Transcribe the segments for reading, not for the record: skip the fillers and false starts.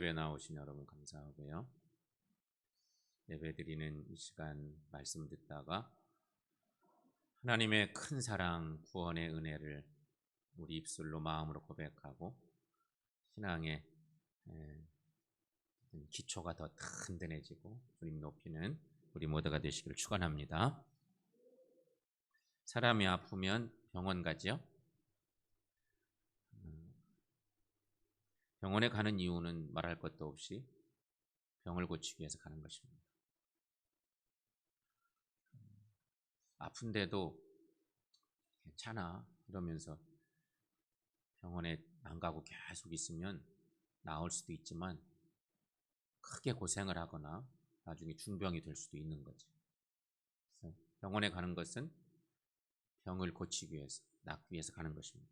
예배 나오신 여러분 감사하고요. 예배 드리는 이 시간 말씀 듣다가 하나님의 큰 사랑, 구원의 은혜를 우리 입술로 마음으로 고백하고 신앙의 기초가 더 든든해지고 주님 높이는 우리 모두가 되시기를 축원합니다. 사람이 아프면 병원 가지요. 병원에 가는 이유는 말할 것도 없이 병을 고치기 위해서 가는 것입니다. 아픈데도 괜찮아 이러면서 병원에 안 가고 계속 있으면 나을 수도 있지만 크게 고생을 하거나 나중에 중병이 될 수도 있는 거죠. 그래서 병원에 가는 것은 병을 고치기 위해서, 낫기 위해서 가는 것입니다.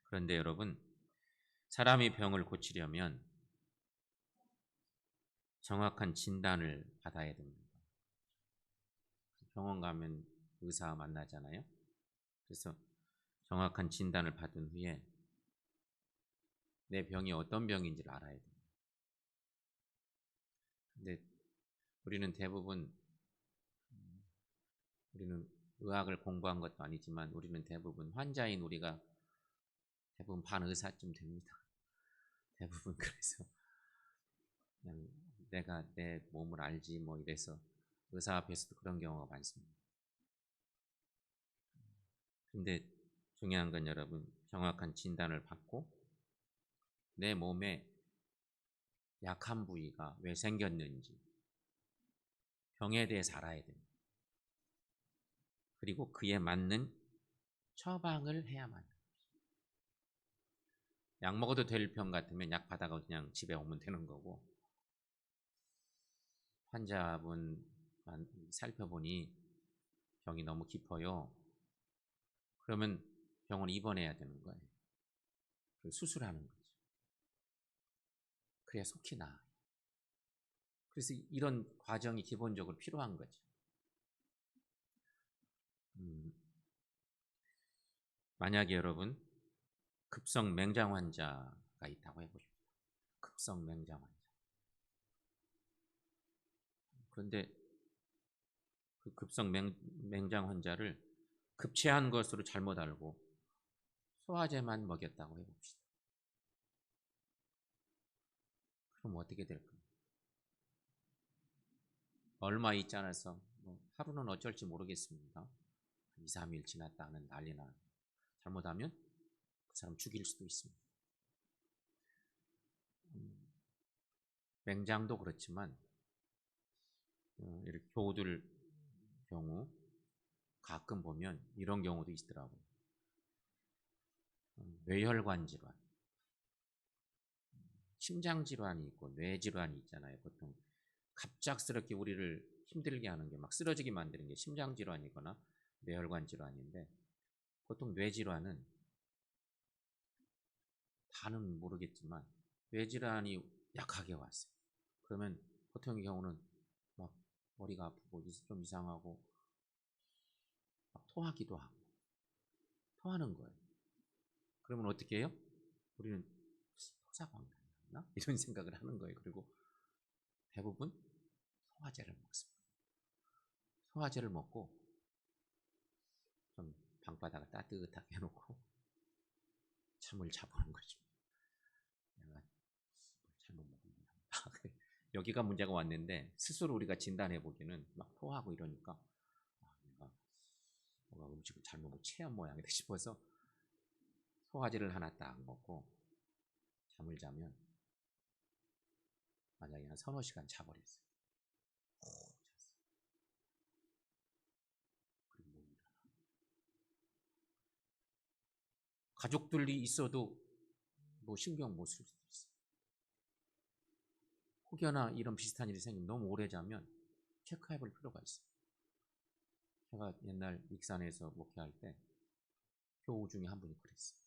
그런데 여러분, 사람이 병을 고치려면 정확한 진단을 받아야 됩니다. 병원 가면 의사 만나잖아요. 그래서 정확한 진단을 받은 후에 내 병이 어떤 병인지를 알아야 됩니다. 근데 우리는 의학을 공부한 것도 아니지만 우리는 대부분 환자인 우리가 대부분 반의사쯤 됩니다. 대부분 그래서 그냥 내가 내 몸을 알지 뭐 이래서 의사 앞에서도 그런 경우가 많습니다. 근데 중요한 건 여러분 정확한 진단을 받고 내 몸에 약한 부위가 왜 생겼는지 병에 대해서 알아야 됩니다. 그리고 그에 맞는 처방을 해야만 합니다. 약 먹어도 될 병 같으면 약 받아가 그냥 집에 오면 되는 거고 환자분 살펴보니 병이 너무 깊어요. 그러면 병원에 입원해야 되는 거예요. 그리고 수술하는 거죠. 그래야 속히 나아요. 그래서 이런 과정이 기본적으로 필요한 거죠. 만약에 여러분 급성 맹장 환자가 있다고 해보십시오. 급성 맹장 환자. 그런데 그 급성 맹장 환자를 급체한 것으로 잘못 알고 소화제만 먹였다고 해봅시다. 그럼 어떻게 될까요? 얼마 있지 않아서 하루는 어쩔지 모르겠습니다. 2, 3일 지났다 하는 난리나. 잘못하면 그 사람 죽일 수도 있습니다. 맹장도 그렇지만 이렇게 교우들 경우 가끔 보면 이런 경우도 있더라고요. 뇌혈관 질환, 심장 질환이 있고 뇌 질환이 있잖아요. 보통 갑작스럽게 우리를 힘들게 하는 게 막 쓰러지게 만드는 게 심장 질환이거나 뇌혈관 질환인데 보통 뇌 질환은 다는 모르겠지만 뇌 질환이 약하게 왔어요. 그러면 보통의 경우는 막 머리가 아프고 좀 이상하고 막 토하기도 하고 토하는 거예요. 그러면 어떻게 해요? 우리는 토사광탄이었나? 이런 생각을 하는 거예요. 그리고 대부분 소화제를 먹습니다. 소화제를 먹고 좀 방바닥을 따뜻하게 해놓고 잠을 자보는 거죠. 내가 잘못 먹었나? 여기가 문제가 왔는데 스스로 우리가 진단해 보기는 막 토하고 이러니까 내가 뭔가 음식을 잘못 먹고 체한 모양이다 싶어서 소화제를 하나 딱 먹고 잠을 자면 만약에 한 서너 시간 자버렸어요. 잤어요. 그리고 못 일어나. 가족들이 있어도 뭐 신경 못 쓸 수도 있어요. 혹여나 이런 비슷한 일이 생기면 너무 오래 자면 체크해 볼 필요가 있어요. 제가 옛날 익산에서 목회할 때 교우 중에 한 분이 그랬어요.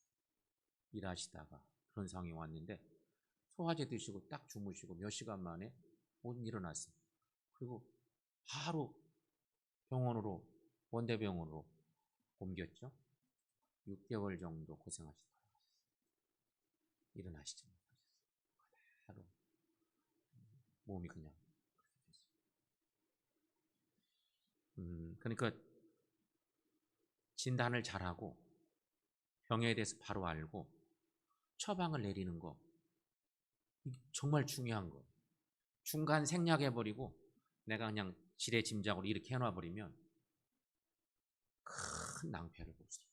일하시다가 그런 상황이 왔는데 소화제 드시고 딱 주무시고 몇 시간 만에 못 일어났어요. 그리고 바로 병원으로 원대병원으로 옮겼죠. 6개월 정도 고생하시다가 일어나시지 못하셨어요. 그대로 몸이 그냥. 그러니까 진단을 잘하고 병에 대해서 바로 알고 처방을 내리는 거 정말 중요한 거. 중간 생략해버리고 내가 그냥 지레 짐작으로 이렇게 해놔버리면 큰 낭패를 볼 수 있다.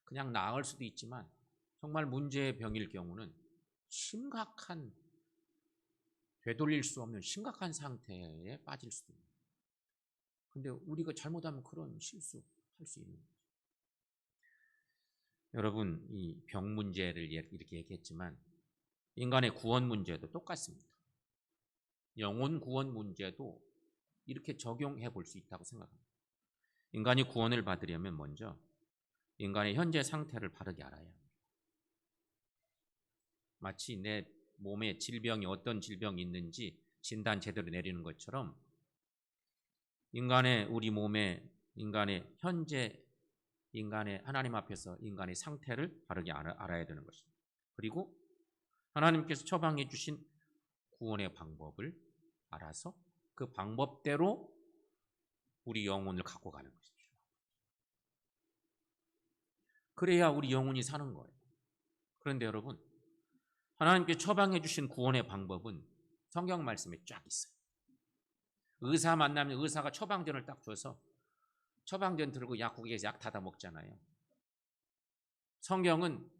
그냥 나을 수도 있지만 정말 문제의 병일 경우는 심각한, 되돌릴 수 없는 심각한 상태에 빠질 수도 있는. 근데 우리가 잘못하면 그런 실수할 수 있는 거죠. 여러분, 이 병 문제를 이렇게 얘기했지만 인간의 구원 문제도 똑같습니다. 영혼 구원 문제도 이렇게 적용해 볼 수 있다고 생각합니다. 인간이 구원을 받으려면 먼저 인간의 현재 상태를 바르게 알아야 합니다. 마치 내 몸에 질병이 어떤 질병이 있는지 진단 제대로 내리는 것처럼 우리 몸에 인간의 현재 인간의 하나님 앞에서 인간의 상태를 바르게 알아야 되는 것입니다. 그리고 하나님께서 처방해 주신 구원의 방법을 알아서 그 방법대로 우리 영혼을 갖고 가는 것이죠. 그래야 우리 영혼이 사는 거예요. 그런데 여러분, 하나님께 처방해 주신 구원의 방법은 성경 말씀에 쫙 있어요. 의사 만나면 의사가 처방전을 딱 줘서 처방전 들고 약국에서 약 타다 먹잖아요. 성경은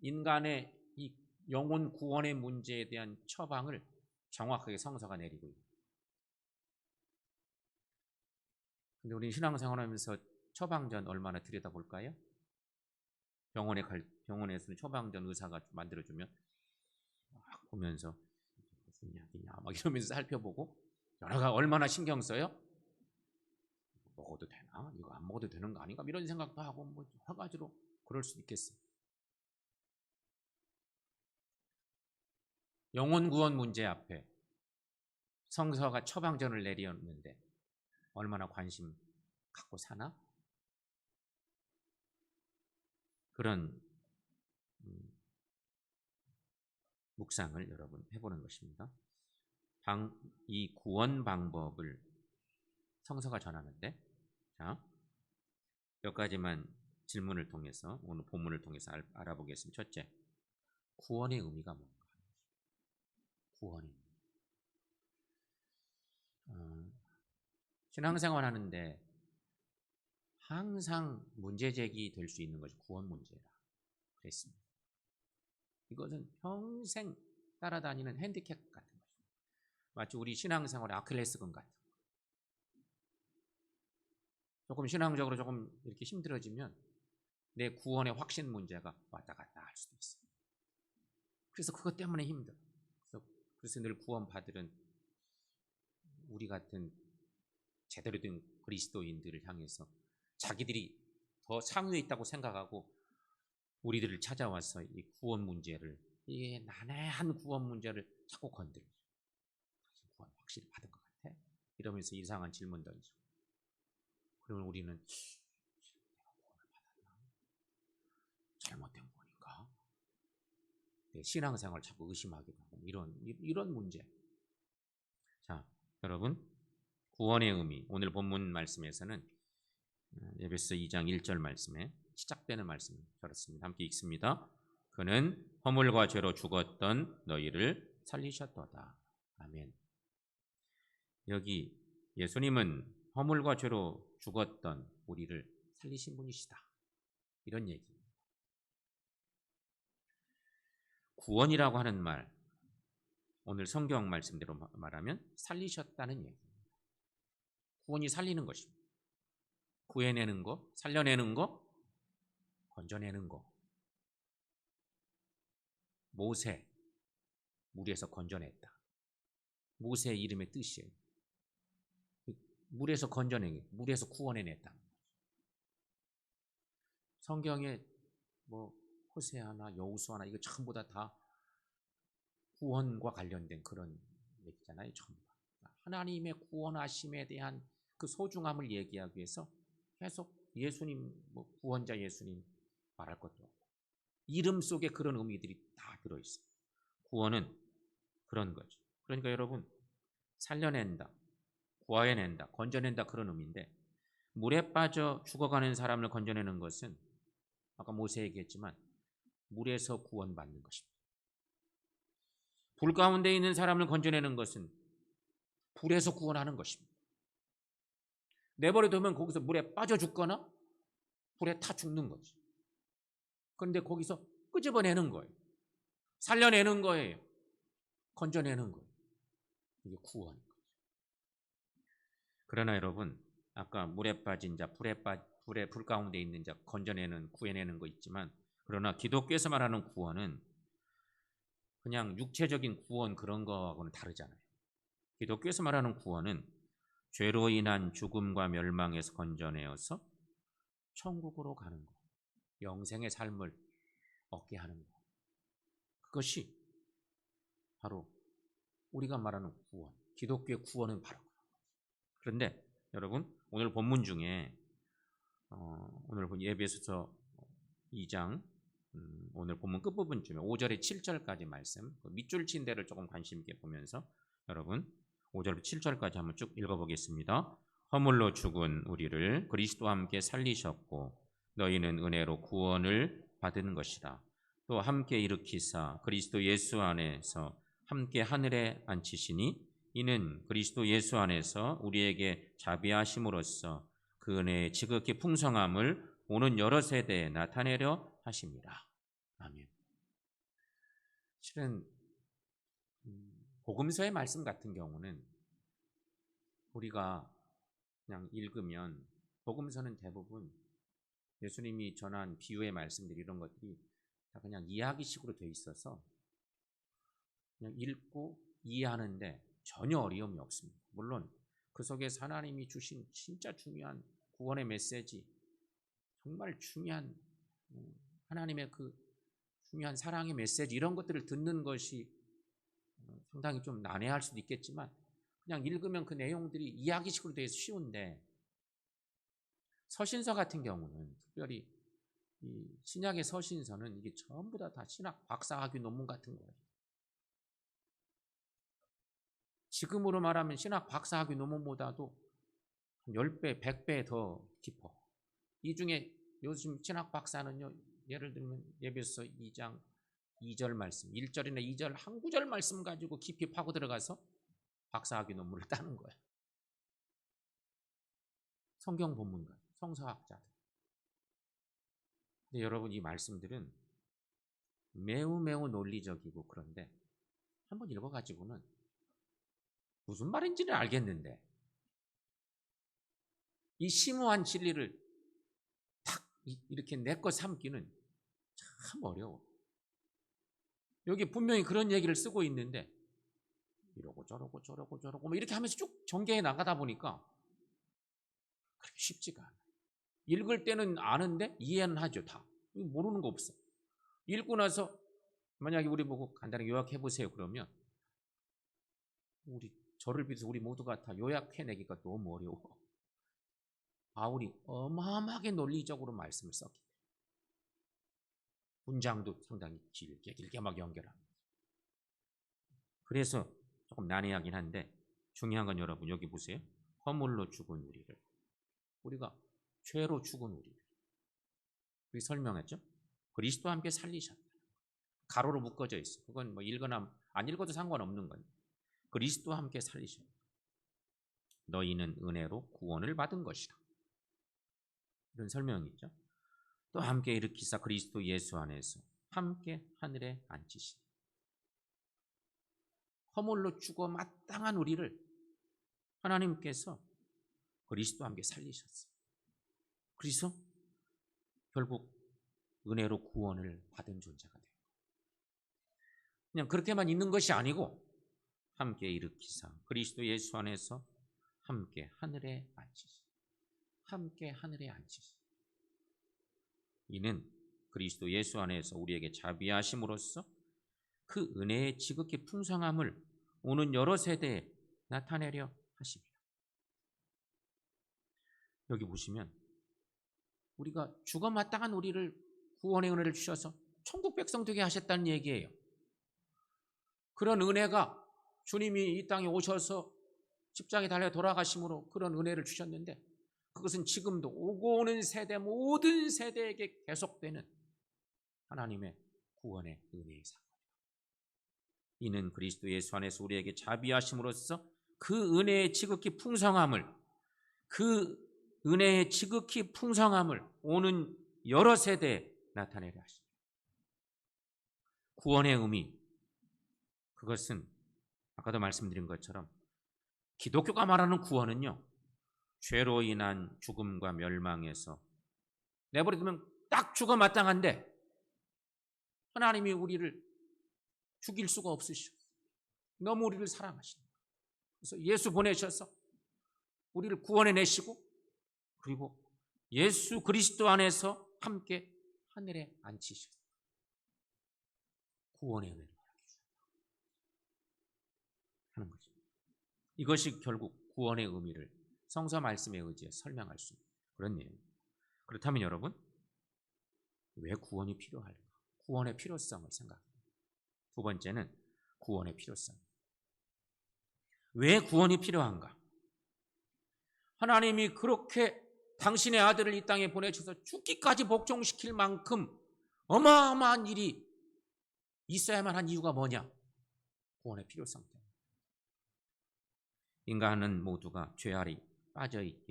인간의 이 영혼 구원의 문제에 대한 처방을 정확하게 성서가 내리고 있어요. 근데 우리 신앙생활하면서 처방전 얼마나 들여다볼까요? 병원에서는 처방전 의사가 만들어주면 막 보면서 무슨 약이냐 막 이러면서 살펴보고 여러가 얼마나 신경 써요? 먹어도 되나? 이거 안 먹어도 되는 거 아닌가? 이런 생각도 하고 뭐 여러 가지로 그럴 수도 있겠어요. 영혼 구원 문제 앞에 성서가 처방전을 내렸는데 얼마나 관심 갖고 사나? 그런 묵상을 여러분 해보는 것입니다. 이 구원 방법을 성서가 전하는데, 자, 몇 가지만 질문을 통해서 오늘 본문을 통해서 알아보겠습니다. 첫째, 구원의 의미가 뭔가? 구원의 의미. 신앙생활 하는데 항상 문제 제기될 수 있는 것이 구원 문제라 그랬습니다. 이것은 평생 따라다니는 핸디캡 같은 것입니다. 마치 우리 신앙생활의 아킬레스건 같은 거. 조금 신앙적으로 조금 이렇게 힘들어지면 내 구원의 확신 문제가 왔다 갔다 할 수도 있어요. 그래서 그것 때문에 힘들어. 그래서 늘 구원 받으는 우리 같은 제대로 된 그리스도인들을 향해서 자기들이 더 상위에 있다고 생각하고 우리들을 찾아와서 이 구원 문제를, 이 난해한 구원 문제를 자꾸 건드려. 구원 확실히 받은 것 같아? 이러면서 이상한 질문 던지고. 그러면 우리는 내가 구원을 받았나? 잘못된 구원인가? 내 신앙생활을 자꾸 의심하기도 하고 이런 문제. 자, 여러분, 구원의 의미, 오늘 본문 말씀에서는 에베소 2장 1절 말씀에 시작되는 말씀 저렇습니다. 함께 읽습니다. 그는 허물과 죄로 죽었던 너희를 살리셨도다. 아멘. 여기 예수님은 허물과 죄로 죽었던 우리를 살리신 분이시다. 이런 얘기입니다. 구원이라고 하는 말, 오늘 성경 말씀대로 말하면 살리셨다는 얘기입니다. 구원이 살리는 것입니다. 구해내는 거, 살려내는 거, 건져내는 거. 모세, 물에서 건져냈다. 모세의 이름의 뜻이에요. 물에서 건져내기, 물에서 구원해냈다. 성경에 뭐 호세아나 여호수아나 이거 전부 다 구원과 관련된 그런 얘기잖아요. 전부 다. 하나님의 구원하심에 대한 그 소중함을 얘기하기 위해서 계속 예수님, 뭐 구원자 예수님 말할 것도 없고 이름 속에 그런 의미들이 다 들어있어요. 구원은 그런 거죠. 그러니까 여러분, 살려낸다, 구해낸다, 건져낸다 그런 의미인데, 물에 빠져 죽어가는 사람을 건져내는 것은 아까 모세 얘기했지만 물에서 구원받는 것입니다. 불 가운데 있는 사람을 건져내는 것은 불에서 구원하는 것입니다. 내버려두면 거기서 물에 빠져 죽거나 불에 타 죽는 거지. 그런데 거기서 끄집어내는 거예요. 살려내는 거예요. 건져내는 거예요. 이게 구원인 거죠. 그러나 여러분, 아까 물에 빠진 자, 불 가운데 있는 자 건져내는, 구해내는 거 있지만, 그러나 기독교에서 말하는 구원은 그냥 육체적인 구원 그런 거하고는 다르잖아요. 기독교에서 말하는 구원은 죄로 인한 죽음과 멸망에서 건져내어서 천국으로 가는 거, 영생의 삶을 얻게 하는 거. 그것이 바로 우리가 말하는 구원, 기독교의 구원은 바로 그런 거예요. 그런데 여러분, 오늘 본문 중에 오늘 에베소서 2장 오늘 본문 끝부분쯤에 5절에 7절까지 말씀, 밑줄 친 데를 조금 관심 있게 보면서 여러분 5절부터 7절까지 한번 쭉 읽어보겠습니다. 허물로 죽은 우리를 그리스도와 함께 살리셨고 너희는 은혜로 구원을 받은 것이라. 또 함께 일으키사 그리스도 예수 안에서 함께 하늘에 앉히시니 이는 그리스도 예수 안에서 우리에게 자비하심으로써 그 은혜의 지극히 풍성함을 오는 여러 세대에 나타내려 하십니다. 아멘. 실은 복음서의 말씀 같은 경우는 우리가 그냥 읽으면 복음서는 대부분 예수님이 전한 비유의 말씀들 이런 것들이 다 그냥 이야기식으로 돼 있어서 그냥 읽고 이해하는데 전혀 어려움이 없습니다. 물론 그 속에서 하나님이 주신 진짜 중요한 구원의 메시지, 정말 중요한 하나님의 그 중요한 사랑의 메시지 이런 것들을 듣는 것이 상당히 좀 난해할 수도 있겠지만 그냥 읽으면 그 내용들이 이야기식으로 되어 쉬운데, 서신서 같은 경우는 특별히 이 신약의 서신서는 이게 전부 다 신학 박사학위 논문 같은 거예요. 지금으로 말하면 신학 박사학위 논문보다도 10배, 100배 더 깊어. 이 중에 요즘 신학 박사는요, 예를 들면 에베소서 2장 2절 말씀, 1절이나 2절 한 구절 말씀 가지고 깊이 파고 들어가서 박사학위 논문을 따는 거예요. 성경 본문가, 성서학자들. 근데 여러분, 이 말씀들은 매우 논리적이고, 그런데 한번 읽어가지고는 무슨 말인지는 알겠는데 이 심오한 진리를 탁 이렇게 내 것 삼기는 참 어려워. 여기 분명히 그런 얘기를 쓰고 있는데 이러고 저러고 뭐 이렇게 하면서 쭉 전개해 나가다 보니까 그렇게 쉽지가 않아요. 읽을 때는 아는데 이해는 하죠. 다 모르는 거 없어. 읽고 나서 만약에 우리 보고 간단하게 요약해 보세요 그러면 저를 비롯해서 우리 모두가 다 요약해내기가 너무 어려워. 바울이 어마어마하게 논리적으로 말씀을 썼기 때문에 문장도 상당히 길게 막 연결합니다. 그래서 조금 난해하긴 한데 중요한 건 여러분 여기 보세요. 허물로 죽은 우리를, 우리가 죄로 죽은 우리를 우리 설명했죠? 그리스도와 함께 살리셨다. 가로로 묶어져 있어. 그건 뭐 읽거나 안 읽어도 상관없는 거예요. 그리스도와 함께 살리셨다. 너희는 은혜로 구원을 받은 것이다. 이런 설명이 있죠. 또 함께 일으키사 그리스도 예수 안에서 함께 하늘에 앉히시니. 허물로 죽어 마땅한 우리를 하나님께서 그리스도와 함께 살리셨어요. 그래서 결국 은혜로 구원을 받은 존재가 돼요. 그냥 그렇게만 있는 것이 아니고 함께 일으키사 그리스도 예수 안에서 함께 하늘에 앉히시. 함께 하늘에 앉히시. 이는 그리스도 예수 안에서 우리에게 자비하심으로써 그 은혜의 지극히 풍성함을 오는 여러 세대에 나타내려 하십니다. 여기 보시면 우리가 죽어 마땅한 우리를 구원의 은혜를 주셔서 천국 백성 되게 하셨다는 얘기예요. 그런 은혜가 주님이 이 땅에 오셔서 십자가에 달려 돌아가심으로 그런 은혜를 주셨는데 그것은 지금도 오고 오는 세대 모든 세대에게 계속되는 하나님의 구원의 은혜의 사건이다. 이는 그리스도 예수 안에서 우리에게 자비하심으로써 그 은혜의 지극히 풍성함을 오는 여러 세대에 나타내려 하십니다. 구원의 의미, 그것은 아까도 말씀드린 것처럼 기독교가 말하는 구원은요, 죄로 인한 죽음과 멸망에서 내버려두면 딱 죽어 마땅한데 하나님이 우리를 죽일 수가 없으시고 너무 우리를 사랑하시는 거예요. 그래서 예수 보내셔서 우리를 구원해내시고 그리고 예수 그리스도 안에서 함께 하늘에 앉히셨어요. 구원의 은혜를 하는 거죠. 이것이 결국 구원의 의미를 성서 말씀에 의지해 설명할 수 있는 그런 내용입니다. 그렇다면 여러분, 왜 구원이 필요할까? 구원의 필요성을 생각합니다. 두 번째는 구원의 필요성. 왜 구원이 필요한가? 하나님이 그렇게 당신의 아들을 이 땅에 보내셔서 죽기까지 복종시킬 만큼 어마어마한 일이 있어야만 한 이유가 뭐냐? 구원의 필요성 때문에. 인간은 모두가 죄 아래 빠져 있는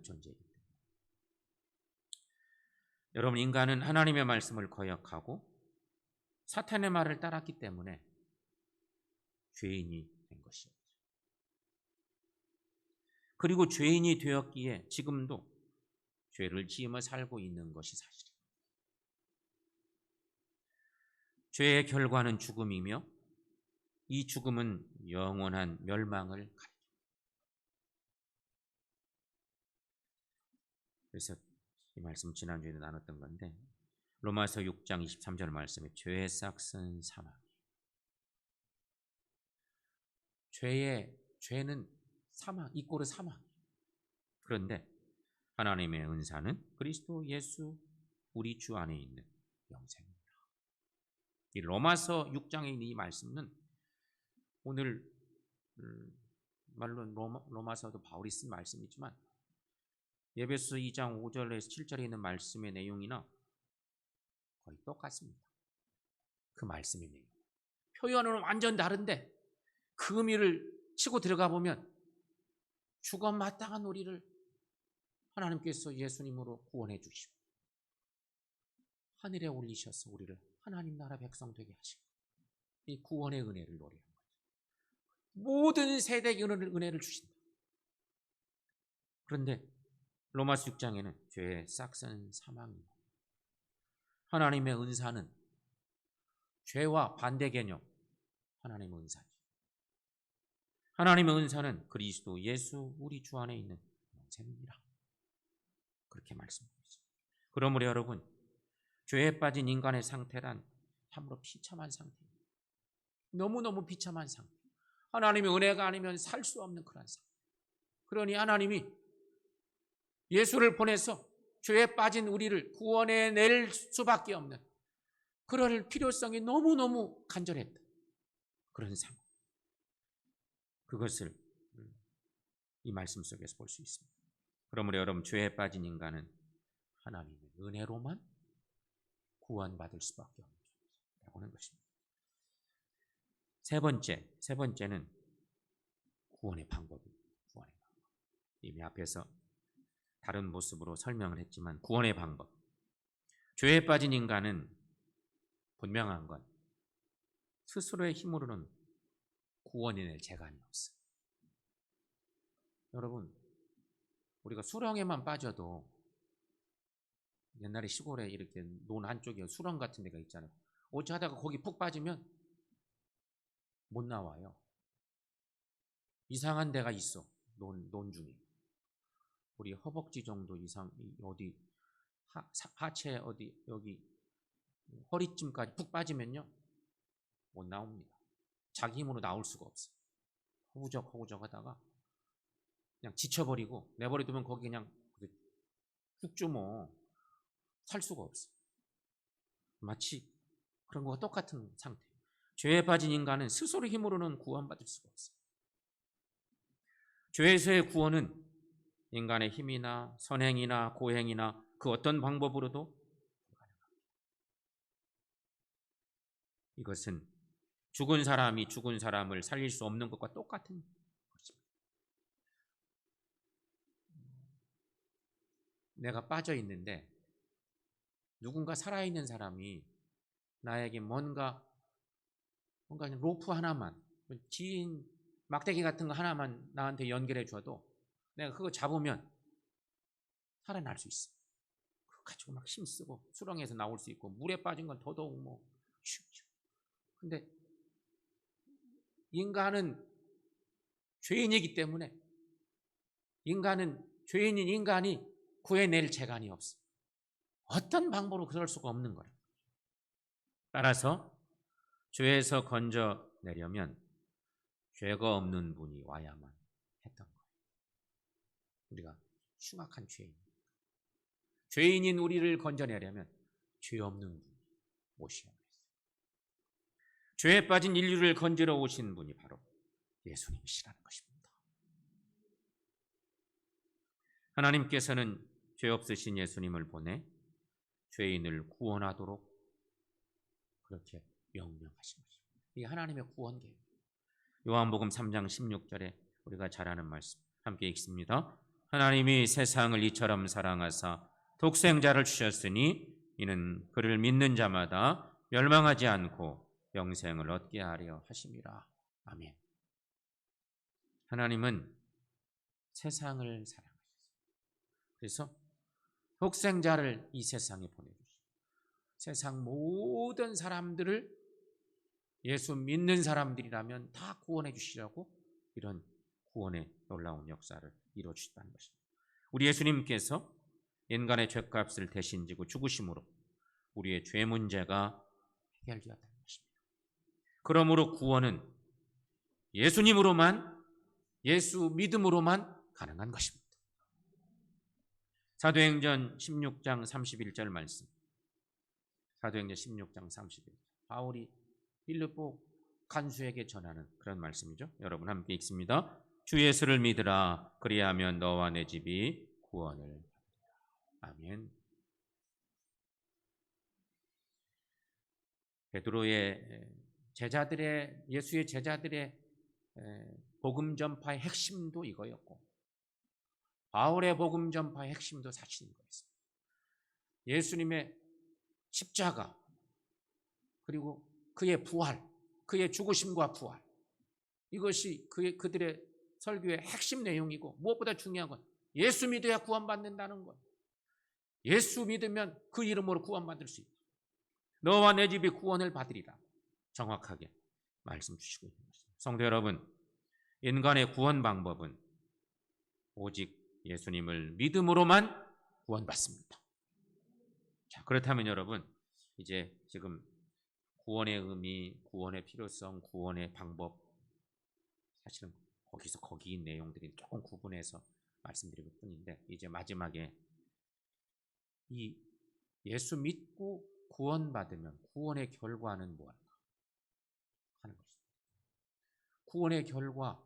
존재이기 때문에. 여러분, 인간은 하나님의 말씀을 거역하고 사탄의 말을 따랐기 때문에 죄인이 된 것이었죠. 그리고 죄인이 되었기에 지금도 죄를 지으며 살고 있는 것이 사실입니다. 죄의 결과는 죽음이며 이 죽음은 영원한 멸망을 가리킵니다. 그래서 이 말씀 지난주에도 나눴던 건데 로마서 6장 23절 말씀에 죄의 싹은 사망이에요. 죄는 사망, 이꼬르 사망. 그런데 하나님의 은사는 그리스도 예수 우리 주 안에 있는 영생입니다. 이 로마서 6장에 있는 이 말씀은 오늘 말로 로마서도 바울이 쓴 말씀이지만 에베소 2장 5절에서 7절에 있는 말씀의 내용이나 거의 똑같습니다. 그 말씀의 내용. 표현은 완전 다른데 그 의미를 치고 들어가 보면 죽어 마땅한 우리를 하나님께서 예수님으로 구원해 주시고 하늘에 올리셔서 우리를 하나님 나라 백성 되게 하시고 이 구원의 은혜를 노래하는 거죠. 모든 세대에 은혜를 주신다. 그런데 로마서 6장에는 죄의 싹은 사망입니다. 하나님의 은사는 죄와 반대 개념, 하나님의 은사죠. 하나님의 은사는 그리스도 예수 우리 주 안에 있는 영생입니다. 그렇게 말씀하고 있습니다. 그러므로 여러분, 죄에 빠진 인간의 상태란 참으로 비참한 상태입니다. 너무너무 비참한 상태. 하나님의 은혜가 아니면 살 수 없는 그런 상태. 그러니 하나님이 예수를 보내서 죄에 빠진 우리를 구원해낼 수밖에 없는 그럴 필요성이 너무너무 간절했다. 그런 상황. 그것을 이 말씀 속에서 볼 수 있습니다. 그러므로 여러분, 죄에 빠진 인간은 하나님의 은혜로만 구원받을 수밖에 없는 것입니다. 세 번째는 구원의 방법입니다. 구원의 방법. 이미 앞에서 다른 모습으로 설명을 했지만 구원의 방법. 죄에 빠진 인간은 분명한 건 스스로의 힘으로는 구원해낼 재간이 없어요. 여러분, 우리가 수렁에만 빠져도 옛날에 시골에 이렇게 논 한쪽에 수렁 같은 데가 있잖아요. 어찌하다가 거기 푹 빠지면 못 나와요. 이상한 데가 있어. 논 중에. 우리 허벅지 정도 이상, 어디 하체 어디 여기 허리쯤까지 푹 빠지면요 못 나옵니다. 자기 힘으로 나올 수가 없어요. 허우적 하다가 그냥 지쳐버리고 내버려두면 거기 그냥 훅 주모 살 수가 없어요. 마치 그런 거와 똑같은 상태. 죄에 빠진 인간은 스스로 힘으로는 구원받을 수가 없어요. 죄에서의 구원은 인간의 힘이나 선행이나 고행이나 그 어떤 방법으로도 불가능합니다. 이것은 죽은 사람이 죽은 사람을 살릴 수 없는 것과 똑같은 것입니다. 내가 빠져 있는데 누군가 살아있는 사람이 나에게 뭔가 로프 하나만, 긴 막대기 같은 거 하나만 나한테 연결해 줘도 내가 그거 잡으면 살아날 수 있어. 그거 가지고 막 힘쓰고 수렁에서 나올 수 있고 물에 빠진 건 더더욱 뭐 쉽죠. 근데 인간은 죄인이기 때문에 죄인인 인간이 구해낼 재간이 없어. 어떤 방법으로 그럴 수가 없는 거예요. 따라서 죄에서 건져내려면 죄가 없는 분이 와야만 했던 거예요. 우리가 흉악한 죄인인 우리를 건져내려면 죄 없는 분이 오셔야 했어요. 죄에 빠진 인류를 건지러 오신 분이 바로 예수님이시라는 것입니다. 하나님께서는 죄 없으신 예수님을 보내 죄인을 구원하도록 그렇게 명령하신 것입니다. 이게 하나님의 구원 계획. 요한복음 3장 16절에 우리가 잘 아는 말씀 함께 읽습니다. 하나님이 세상을 이처럼 사랑하사 독생자를 주셨으니 이는 그를 믿는 자마다 멸망하지 않고 영생을 얻게 하려 하심이라. 아멘. 하나님은 세상을 사랑하셨어요. 그래서 독생자를 이 세상에 보내주시고 세상 모든 사람들을 예수 믿는 사람들이라면 다 구원해 주시려고 이런 구원의 놀라운 역사를 이루어 주셨다는 것입니다. 우리 예수님께서 인간의 죄값을 대신 지고 죽으심으로 우리의 죄 문제가 해결되었다는 것입니다. 그러므로 구원은 예수님으로만, 예수 믿음으로만 가능한 것입니다. 사도행전 16장 31절 말씀. 사도행전 16장 31절. 바울이 빌립보 간수에게 전하는 그런 말씀이죠. 여러분 함께 읽습니다. 주 예수를 믿으라. 그리하면 너와 내 집이 구원을 받으리라. 아멘. 베드로의 제자들의, 예수의 제자들의 복음 전파의 핵심도 이거였고 바울의 복음 전파의 핵심도 사실 이거였습니다. 예수님의 십자가 그리고 그의 부활, 그의 죽으심과 부활, 이것이 그들의 설교의 핵심 내용이고 무엇보다 중요한 건 예수 믿어야 구원받는다는 것. 예수 믿으면 그 이름으로 구원받을 수 있다. 너와 내 집이 구원을 받으리라. 정확하게 말씀 주시고 있는 것입니다. 성도 여러분, 인간의 구원 방법은 오직 예수님을 믿음으로만 구원받습니다. 자, 그렇다면 여러분, 이제 지금 구원의 의미, 구원의 필요성, 구원의 방법, 사실은 거기서 거기인 내용들이 조금 구분해서 말씀드릴 뿐인데, 이제 마지막에 이 예수 믿고 구원받으면 구원의 결과는 무엇인가 하는 것입니다. 구원의 결과,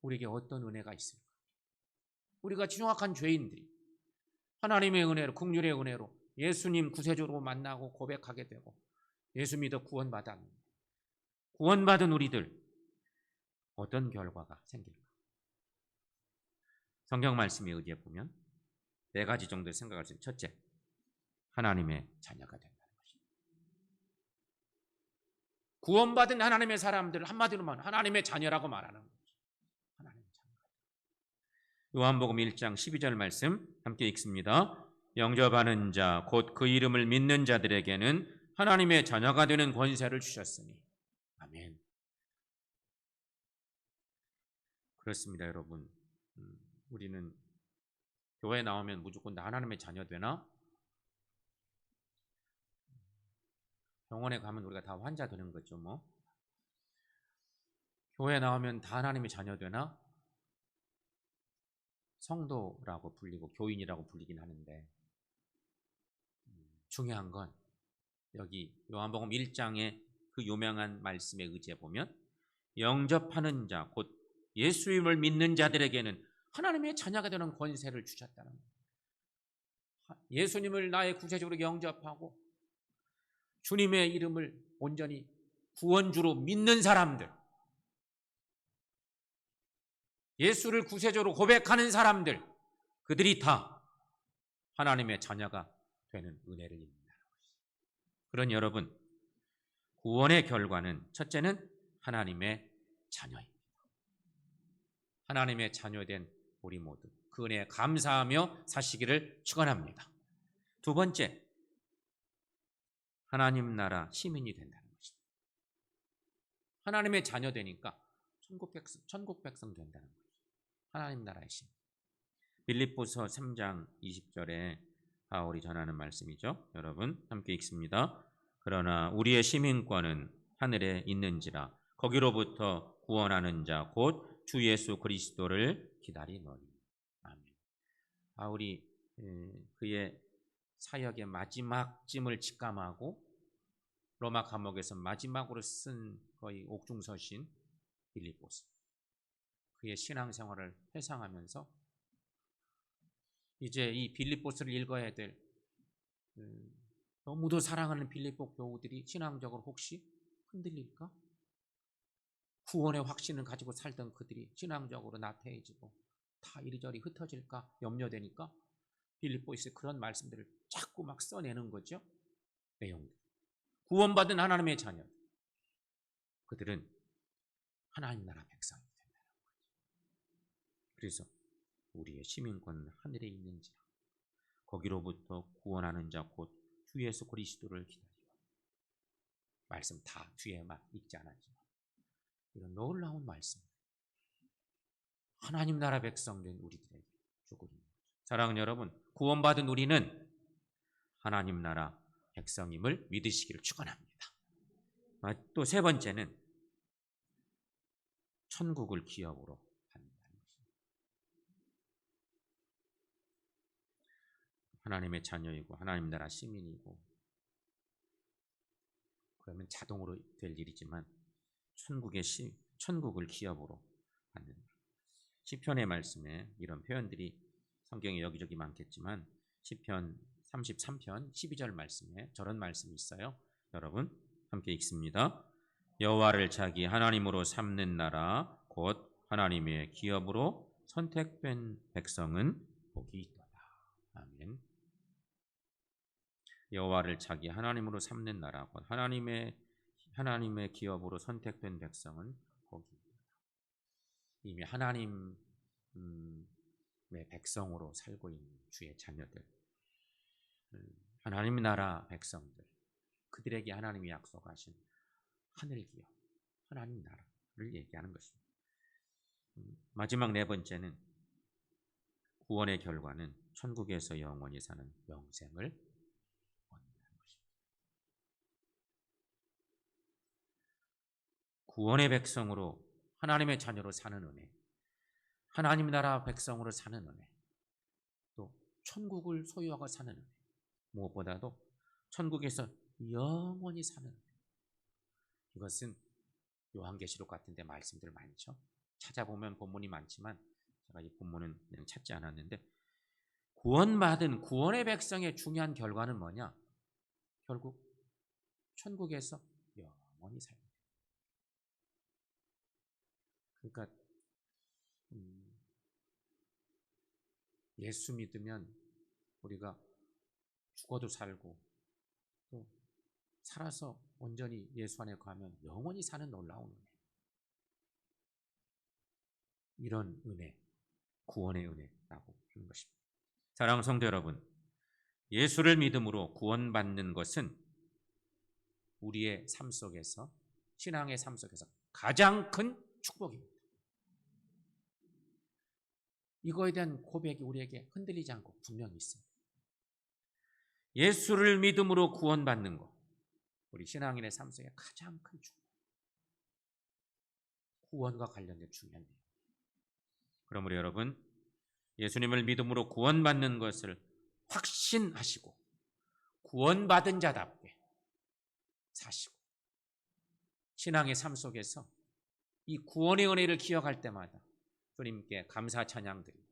우리에게 어떤 은혜가 있을까? 우리가 정확한 죄인들이 하나님의 은혜로, 긍휼의 은혜로 예수님 구세주로 만나고 고백하게 되고 예수 믿어 구원받았는데 구원받은 우리들 어떤 결과가 생길까? 성경 말씀에 의지해 보면 4가지 정도의 생각을 했습니다. 첫째, 하나님의 자녀가 된다는 것입니다. 구원받은 하나님의 사람들을 한마디로 말하면 하나님의 자녀라고 말하는 거죠. 하나님의 자녀가. 요한복음 1장 12절 말씀 함께 읽습니다. 영접하는 자 곧 그 이름을 믿는 자들에게는 하나님의 자녀가 되는 권세를 주셨으니. 아멘. 그렇습니다, 여러분. 우리는 교회 나오면 무조건 나 하나님의 자녀 되나? 병원에 가면 우리가 다 환자 되는 거죠, 뭐. 교회 나오면 다 하나님의 자녀 되나? 성도라고 불리고 교인이라고 불리긴 하는데 중요한 건 여기 요한복음 1장에 그 유명한 말씀에 의지해 보면 영접하는 자, 곧 예수님을 믿는 자들에게는 하나님의 자녀가 되는 권세를 주셨다는 거예요. 예수님을 나의 구세주로 영접하고 주님의 이름을 온전히 구원주로 믿는 사람들, 예수를 구세주로 고백하는 사람들, 그들이 다 하나님의 자녀가 되는 은혜를 입는다는 것이죠. 그러니 여러분, 구원의 결과는 첫째는 하나님의 자녀입니다. 하나님의 자녀된 우리 모두 그 은혜에 감사하며 사시기를 축원합니다. 두 번째, 하나님 나라 시민이 된다는 것입니다. 하나님의 자녀 되니까 천국 백성 된다는 거죠. 하나님 나라의 시민. 빌립보서 3장 20절에 바울이 전하는 말씀이죠. 여러분 함께 읽습니다. 그러나 우리의 시민권은 하늘에 있는지라 거기로부터 구원하는 자 곧 주 예수 그리스도를 기다리노니. 아멘. 바울이 그의 사역의 마지막 짐을 직감하고 로마 감옥에서 마지막으로 쓴 거의 옥중서신 빌립보서, 그의 신앙생활을 회상하면서 이제 이 빌립보서를 읽어야 될 너무도 사랑하는 빌립보 교우들이 신앙적으로 혹시 흔들릴까? 구원의 확신을 가지고 살던 그들이 신앙적으로 나태해지고 다 이리저리 흩어질까 염려되니까 빌립보에서 그런 말씀들을 자꾸 막 써내는 거죠. 내용들. 구원받은 하나님의 자녀, 그들은 하나님 나라 백성이 된다는 거죠. 그래서 우리의 시민권은 하늘에 있는지라 거기로부터 구원하는 자 곧 주 예수 그리스도를 기다리고. 말씀 다 뒤에만 읽지 않았지만 이런 놀라운 말씀, 하나님 나라 백성 된 우리들에게 주고 있는 거죠. 사랑하는 여러분, 구원받은 우리는 하나님 나라 백성임을 믿으시기를 축원합니다. 또 세 번째는 천국을 기업으로 받는다는 것입니다. 하나님의 자녀이고 하나님 나라 시민이고 그러면 자동으로 될 일이지만 천국을 기업으로 받는다. 시편의 말씀에 이런 표현들이 성경에 여기저기 많겠지만 시편 33편 12절 말씀에 저런 말씀이 있어요. 여러분 함께 읽습니다. 여호와를 자기 하나님으로 삼는 나라 곧 하나님의 기업으로 선택된 백성은 복이 있도다. 아멘. 여호와를 자기 하나님으로 삼는 나라 곧 하나님의 기업으로 선택된 백성은 복이 있도다. 이미 하나님의 백성으로 살고 있는 주의 자녀들, 하나님 나라 백성들, 그들에게 하나님이 약속하신 하늘 기업, 하나님 나라를 얘기하는 것입니다. 마지막 네 번째는 구원의 결과는 천국에서 영원히 사는 영생을 얻는다는 것입니다. 구원의 백성으로 하나님의 자녀로 사는 은혜, 하나님 나라 백성으로 사는 은혜, 또 천국을 소유하고 사는 은혜, 무엇보다도 천국에서 영원히 사는 은혜. 이것은 요한계시록 같은 데 말씀들 많죠. 찾아보면 본문이 많지만 제가 이 본문은 그냥 찾지 않았는데, 구원받은 구원의 백성의 중요한 결과는 뭐냐? 결국 천국에서 영원히 살게 돼요. 그러니까 예수 믿으면 우리가 죽어도 살고 또 살아서 온전히 예수 안에 가면 영원히 사는 놀라운 은혜. 이런 은혜, 구원의 은혜라고 하는 것입니다. 사랑하는 성도 여러분, 예수를 믿음으로 구원받는 것은 우리의 삶 속에서, 신앙의 삶 속에서 가장 큰 축복입니다. 이거에 대한 고백이 우리에게 흔들리지 않고 분명히 있습니다. 예수를 믿음으로 구원받는 것, 우리 신앙인의 삶 속에 가장 큰 축복, 구원과 관련된 중요한 내용. 그러므로 여러분, 예수님을 믿음으로 구원받는 것을 확신하시고 구원받은 자답게 사시고 신앙의 삶 속에서 이 구원의 은혜를 기억할 때마다 주님께 감사 찬양드리고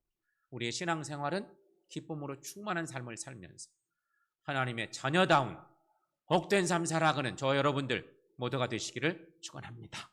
우리의 신앙생활은 기쁨으로 충만한 삶을 살면서 하나님의 자녀다운 복된 삶 살아가는 저 여러분들 모두가 되시기를 축원합니다.